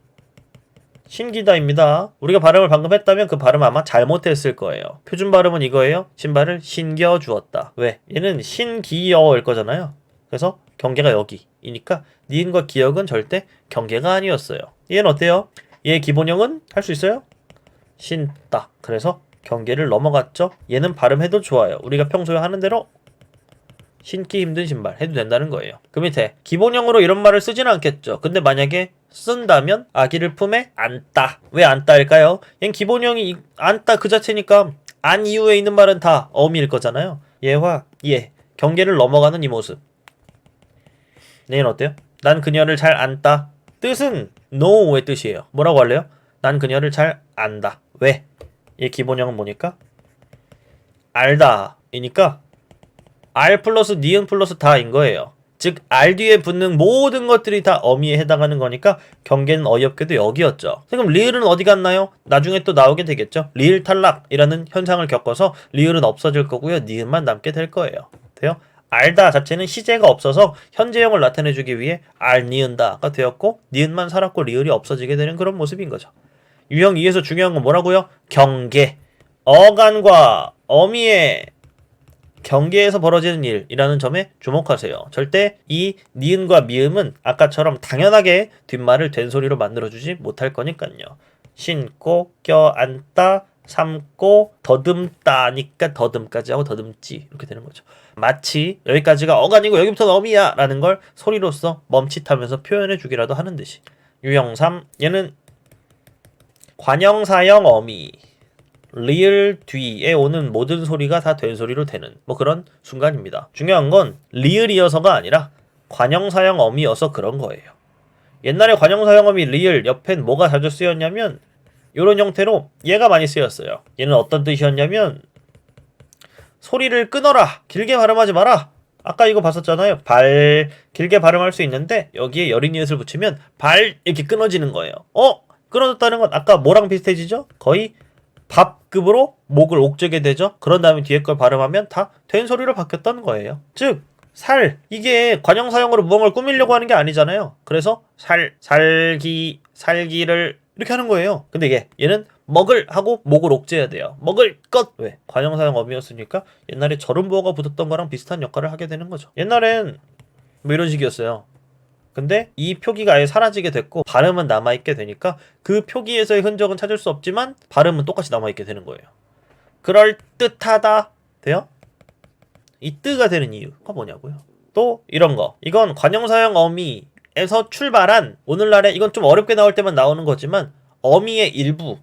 신기다입니다. 우리가 발음을 방금 했다면 그 발음 아마 잘못했을 거예요. 표준 발음은 이거예요. 신발을 신겨 주었다. 왜? 얘는 신기어일 거잖아요. 그래서 경계가 여기이니까 니은과 기억은 절대 경계가 아니었어요. 얘는 어때요? 얘 기본형은 할 수 있어요? 신다. 그래서 경계를 넘어갔죠? 얘는 발음해도 좋아요. 우리가 평소에 하는 대로 신기 힘든 신발 해도 된다는 거예요. 그 밑에 기본형으로 이런 말을 쓰지는 않겠죠. 근데 만약에 쓴다면 아기를 품에 안다. 왜 안다일까요? 얘는 기본형이 안다 그 자체니까 안 이후에 있는 말은 다 어미일 거잖아요. 얘와 얘 경계를 넘어가는 이 모습. 얘는 어때요? 난 그녀를 잘 안다. 뜻은 know의 뜻이에요. 뭐라고 할래요? 난 그녀를 잘 안다. 왜? 얘 기본형은 뭐니까? 알다 이니까 알 플러스 니은 플러스 다인 거예요. 즉 알 뒤에 붙는 모든 것들이 다 어미에 해당하는 거니까 경계는 어이없게도 여기였죠. 그럼 리을은 어디 갔나요? 나중에 또 나오게 되겠죠. 리을 탈락이라는 현상을 겪어서 리을은 없어질 거고요. 니은만 남게 될 거예요. 돼요? 알다 자체는 시제가 없어서 현재형을 나타내주기 위해 알 니은다가 되었고 니은만 살았고 리을이 없어지게 되는 그런 모습인 거죠. 유형 2에서 중요한 건 뭐라고요? 경계. 어간과 어미의 경계에서 벌어지는 일이라는 점에 주목하세요. 절대 이 니은과 미음은 아까처럼 당연하게 뒷말을 된소리로 만들어주지 못할 거니까요. 신고, 껴안다, 삼고, 더듬다니까 더듬까지 하고 더듬지 이렇게 되는 거죠. 마치 여기까지가 어간이고 여기부터는 어미야 라는 걸 소리로서 멈칫하면서 표현해 주기라도 하는 듯이. 유형 3, 얘는 관형사형 어미. 리을 뒤에 오는 모든 소리가 다 된소리로 되는 뭐 그런 순간입니다. 중요한 건 리을이어서가 아니라 관형사형 어미여서 그런 거예요. 옛날에 관형사형 어미 리을 옆엔 뭐가 자주 쓰였냐면 이런 형태로 얘가 많이 쓰였어요. 얘는 어떤 뜻이었냐면 소리를 끊어라, 길게 발음하지 마라. 아까 이거 봤었잖아요. 발 길게 발음할 수 있는데 여기에 여린이엇을 붙이면 발 이렇게 끊어지는 거예요. 끊어졌다는 건 아까 뭐랑 비슷해지죠? 거의 밥급으로 목을 옥죄게 되죠. 그런 다음에 뒤에 걸 발음하면 다 된소리로 바뀌었던 거예요. 즉 살, 이게 관형사형으로 무언가를 꾸미려고 하는 게 아니잖아요. 그래서 살기를 이렇게 하는 거예요. 근데 얘는 먹을 하고 목을 옥죄야 돼요. 먹을 것. 왜? 관형사형 어미였으니까 옛날에 절음보어가 붙었던 거랑 비슷한 역할을 하게 되는 거죠. 옛날엔 뭐 이런 식이었어요. 근데 이 표기가 아예 사라지게 됐고 발음은 남아있게 되니까 그 표기에서의 흔적은 찾을 수 없지만 발음은 똑같이 남아있게 되는 거예요. 그럴듯하다 돼요? 이 뜨가 되는 이유가 뭐냐고요. 또 이런 거. 이건 관형사형 어미에서 출발한 오늘날에 이건 좀 어렵게 나올 때만 나오는 거지만 어미의 일부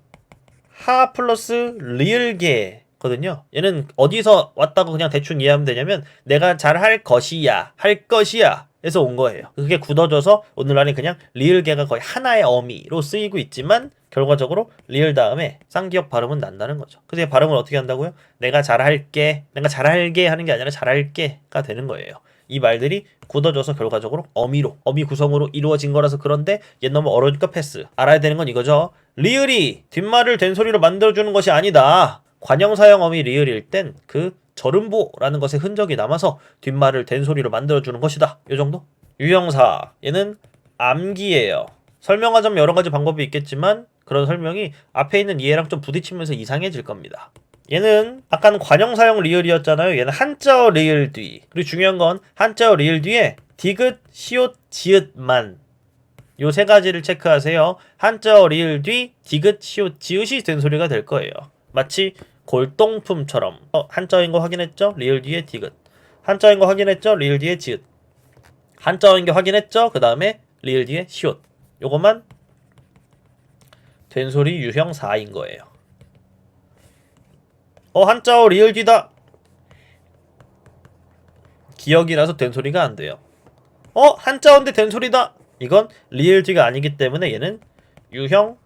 하 플러스 리을계거든요. 얘는 어디서 왔다고 그냥 대충 이해하면 되냐면 내가 잘할 것이야 할 것이야 에서 온 거예요. 그게 굳어져서 오늘날에 그냥 리을계가 거의 하나의 어미로 쓰이고 있지만 결과적으로 리을 다음에 쌍기역 발음은 난다는 거죠. 그래서 발음을 어떻게 한다고요? 내가 잘할게 하는 게 아니라 잘할게가 되는 거예요. 이 말들이 굳어져서 결과적으로 어미 구성으로 이루어진 거라서 그런데 얘 너무 어려우니까 패스. 알아야 되는 건 이거죠. 리을이 뒷말을 된소리로 만들어주는 것이 아니다. 관형사형 어미 리을일 땐 그 절음보라는 것의 흔적이 남아서 뒷말을 된소리로 만들어주는 것이다. 요 정도? 유형 4. 얘는 암기예요. 설명하자면 여러 가지 방법이 있겠지만 그런 설명이 앞에 있는 이해랑 좀 부딪히면서 이상해질 겁니다. 얘는 아까는 관형사형 리을이었잖아요. 얘는 한자어 리을 뒤. 그리고 중요한 건 한자어 리을 뒤에 디귿, 시옷, 지읒만 요 세 가지를 체크하세요. 한자어 리을 뒤 디귿, 시옷, 지읒이 된소리가 될 거예요. 마치 골동품처럼 한자어인 거 확인했죠? 리을 뒤에 디귿. 한자어인 거 확인했죠? 리을 뒤에 지읒. 한자어인 거 확인했죠? 그 다음에 리을 뒤에 시옷. 요것만 된소리 유형 4인 거예요. 한자어 리을 뒤다. 기억이 나서 된소리가 안 돼요. 한자어인데 된소리다. 이건 리을 뒤가 아니기 때문에 얘는 유형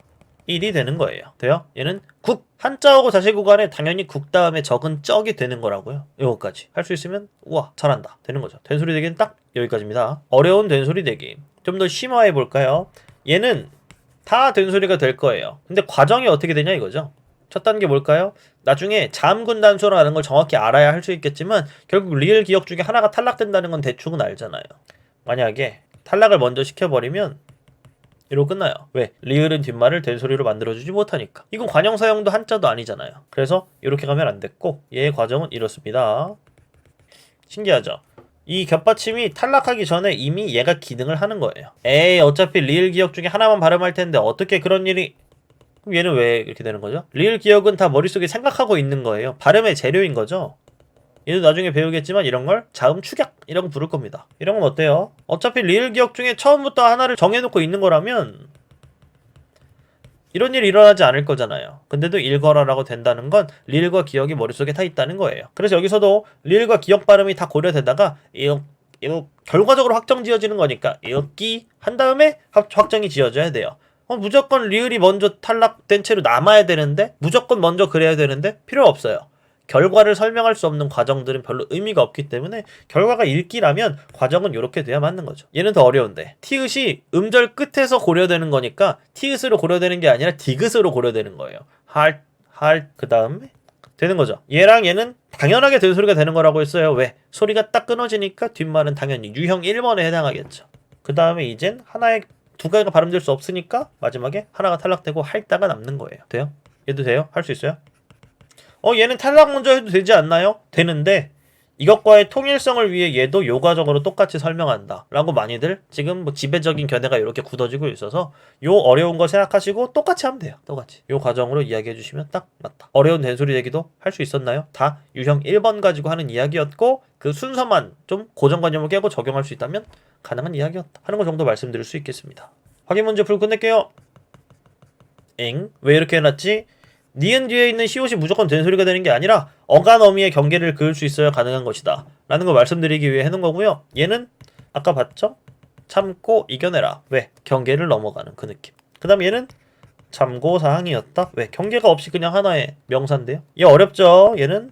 1이 되는 거예요. 돼요? 얘는 국. 한자어고 자세 구간에 당연히 국 다음에 적은 쩍이 되는 거라고요. 이거까지 할 수 있으면 우와 잘한다 되는 거죠. 된소리 대기는 딱 여기까지입니다. 어려운 된소리 대기 좀 더 심화해 볼까요? 얘는 다 된소리가 될 거예요. 근데 과정이 어떻게 되냐 이거죠. 첫 단계 뭘까요? 나중에 자음군 단수라는 걸 정확히 알아야 할 수 있겠지만 결국 리을 기억 중에 하나가 탈락된다는 건 대충은 알잖아요. 만약에 탈락을 먼저 시켜버리면 이러고 끝나요. 왜? 리을은 뒷말을 된소리로 만들어주지 못하니까. 이건 관형사형도 한자도 아니잖아요. 그래서 이렇게 가면 안 됐고 얘의 과정은 이렇습니다. 신기하죠? 이 겹받침이 탈락하기 전에 이미 얘가 기능을 하는 거예요. 에이 어차피 리을 기억 중에 하나만 발음할 텐데 어떻게 그런 일이. 그럼 얘는 왜 이렇게 되는 거죠? 리을 기억은 다 머릿속에 생각하고 있는 거예요. 발음의 재료인 거죠. 얘도 나중에 배우겠지만 이런 걸 자음 축약이라고 부를 겁니다. 이런 건 어때요? 어차피 리을 기억 중에 처음부터 하나를 정해놓고 있는 거라면 이런 일이 일어나지 않을 거잖아요. 근데도 일거라라고 된다는 건 리을과 기억이 머릿속에 다 있다는 거예요. 그래서 여기서도 리을과 기억 발음이 다 고려되다가 이거 결과적으로 확정 지어지는 거니까 읽기 한 다음에 확정이 지어져야 돼요. 무조건 리을이 먼저 탈락된 채로 남아야 되는데 무조건 먼저 그래야 되는데 필요 없어요. 결과를 설명할 수 없는 과정들은 별로 의미가 없기 때문에 결과가 읽기라면 과정은 이렇게 돼야 맞는 거죠. 얘는 더 어려운데 티읕이 음절 끝에서 고려되는 거니까 티읕으로 고려되는 게 아니라 디귿으로 고려되는 거예요. 그 다음에 되는 거죠. 얘랑 얘는 당연하게 된소리가 되는 거라고 했어요. 왜? 소리가 딱 끊어지니까 뒷말은 당연히 유형 1번에 해당하겠죠. 그 다음에 이젠 하나의 두 가지가 발음될 수 없으니까 마지막에 하나가 탈락되고 할다가 남는 거예요. 돼요? 얘도 돼요? 할 수 있어요? 얘는 탈락 먼저 해도 되지 않나요? 되는데 이것과의 통일성을 위해 얘도 요과적으로 똑같이 설명한다 라고 많이들 지금 뭐 지배적인 견해가 이렇게 굳어지고 있어서 요 어려운 거 생각하시고 똑같이 하면 돼요. 똑같이 요 과정으로 이야기해 주시면 딱 맞다. 어려운 된소리 얘기도 할 수 있었나요? 다 유형 1번 가지고 하는 이야기였고 그 순서만 좀 고정관념을 깨고 적용할 수 있다면 가능한 이야기였다 하는 거 정도 말씀드릴 수 있겠습니다. 확인 문제 풀고 끝낼게요. 왜 이렇게 해놨지? 니은 뒤에 있는 시옷이 무조건 된소리가 되는 게 아니라 어간어미의 경계를 그을 수 있어야 가능한 것이다 라는 걸 말씀드리기 위해 해놓은 거고요. 얘는 아까 봤죠? 참고 이겨내라. 왜? 경계를 넘어가는 그 느낌. 그 다음 얘는 참고사항이었다. 왜? 경계가 없이 그냥 하나의 명사인데요. 얘 어렵죠? 얘는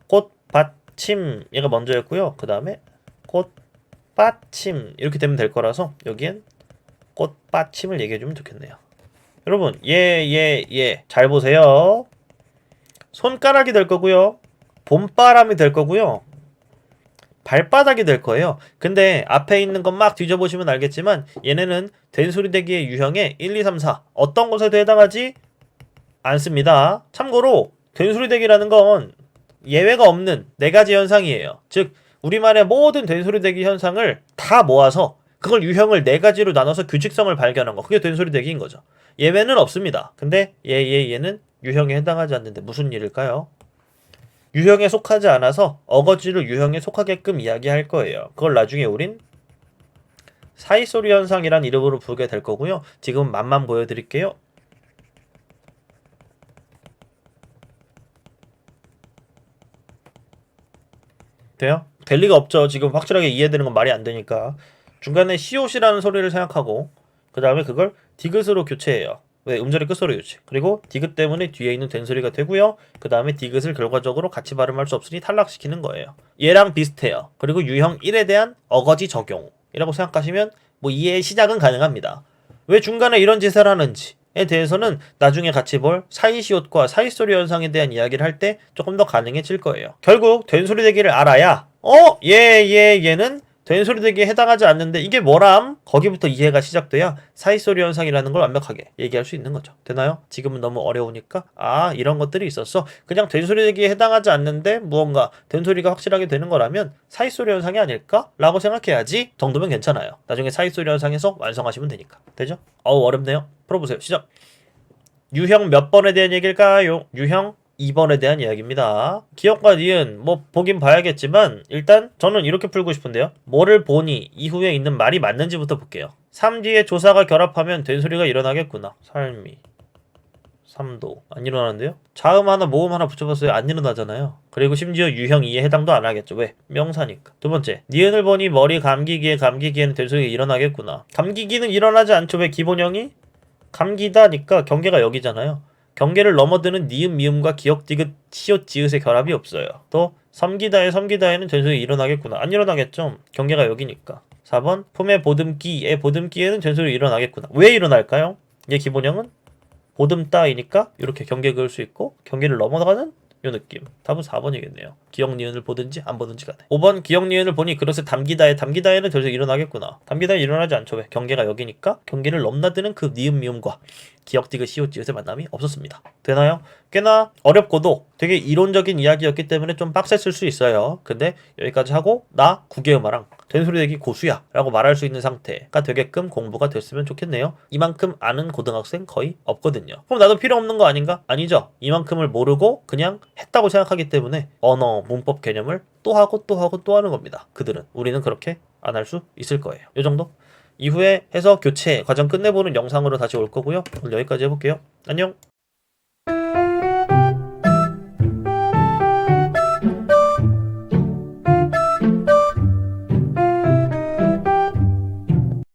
꽃받침 얘가 먼저였고요. 그 다음에 꽃받침 이렇게 되면 될 거라서 여기엔 꽃받침을 얘기해주면 좋겠네요. 여러분 잘 보세요. 손가락이 될 거고요. 봄바람이 될 거고요. 발바닥이 될 거예요. 근데 앞에 있는 것 막 뒤져보시면 알겠지만 얘네는 된소리 대기의 유형에 1, 2, 3, 4 어떤 것에도 해당하지 않습니다. 참고로 된소리 대기라는 건 예외가 없는 4가지 현상이에요. 즉 우리말의 모든 된소리 대기 현상을 다 모아서 그걸 유형을 4가지로 나눠서 규칙성을 발견한 거. 그게 된소리 대기인 거죠. 예외는 없습니다. 근데 얘는 유형에 해당하지 않는데 무슨 일일까요? 유형에 속하지 않아서 어거지를 유형에 속하게끔 이야기할 거예요. 그걸 나중에 우린 사이소리 현상이란 이름으로 부르게 될 거고요. 지금 맛만 보여드릴게요. 돼요? 될 리가 없죠. 지금 확실하게 이해되는 건 말이 안 되니까. 중간에 시옷이라는 소리를 생각하고 그 다음에 그걸 디귿으로 교체해요. 왜? 음절의 끝소리 교체. 그리고 디귿 때문에 뒤에 있는 된소리가 되고요. 그 다음에 디귿을 결과적으로 같이 발음할 수 없으니 탈락시키는 거예요. 얘랑 비슷해요. 그리고 유형 1에 대한 어거지 적용이라고 생각하시면 뭐 이해의 시작은 가능합니다. 왜 중간에 이런 짓을 하는지에 대해서는 나중에 같이 볼 사이시옷과 사이소리 현상에 대한 이야기를 할 때 조금 더 가능해질 거예요. 결국 된소리 대기를 알아야 얘는 된소리 대기에 해당하지 않는데 이게 뭐람? 거기부터 이해가 시작돼야 사이소리 현상이라는 걸 완벽하게 얘기할 수 있는 거죠. 되나요? 지금은 너무 어려우니까 이런 것들이 있었어. 그냥 된소리 대기에 해당하지 않는데 무언가 된소리가 확실하게 되는 거라면 사이소리 현상이 아닐까? 라고 생각해야지 정도면 괜찮아요. 나중에 사이소리 현상에서 완성하시면 되니까. 되죠? 어렵네요. 풀어보세요. 시작. 유형 몇 번에 대한 얘기일까요? 유형 2번에 대한 이야기입니다. 기억과 니은 뭐 보긴 봐야겠지만 일단 저는 이렇게 풀고 싶은데요. 뭐를 보니 이후에 있는 말이 맞는지부터 볼게요. 3 뒤에 조사가 결합하면 된소리가 일어나겠구나. 삶이 3도 안 일어나는데요. 자음 하나 모음 하나 붙여봤어요. 안 일어나잖아요. 그리고 심지어 유형 2에 해당도 안 하겠죠. 왜? 명사니까. 두 번째 니은을 보니 머리 감기기에는 된소리가 일어나겠구나. 감기기는 일어나지 않죠. 왜? 기본형이 감기다니까 경계가 여기잖아요. 경계를 넘어드는 니은, 미음과 기역, 디귿, 시옷, 지읒의 결합이 없어요. 또 섬기다에는 된소리 일어나겠구나. 안 일어나겠죠? 경계가 여기니까. 4번 품에 보듬기에 보듬기에는 된소리 일어나겠구나. 왜 일어날까요? 얘 기본형은 보듬다이니까 이렇게 경계 그을 수 있고 경계를 넘어가는 요 느낌. 답은 4번이겠네요. 기역 니은을 보든지 안 보든지 간에. 5번 기역 니은을 보니 그릇에 담기다에는 된소리 일어나겠구나. 담기다에 일어나지 않죠. 왜? 경계가 여기니까 경계를 넘나드는 그 니은 미음과 기역 디귿 시옷 지읒의 만남이 없었습니다. 되나요? 꽤나 어렵고도 되게 이론적인 이야기였기 때문에 좀 빡셌을 수 있어요. 근데 여기까지 하고 나 구개음화랑 된소리 대기 고수야 라고 말할 수 있는 상태가 되게끔 공부가 됐으면 좋겠네요. 이만큼 아는 고등학생 거의 없거든요. 그럼 나도 필요 없는 거 아닌가? 아니죠. 이만큼을 모르고 그냥 했다고 생각하기 때문에 언어, 문법 개념을 또 하고 또 하고 또 하는 겁니다. 그들은. 우리는 그렇게 안 할 수 있을 거예요. 이 정도? 이후에 해서 교체 과정 끝내보는 영상으로 다시 올 거고요. 오늘 여기까지 해볼게요. 안녕.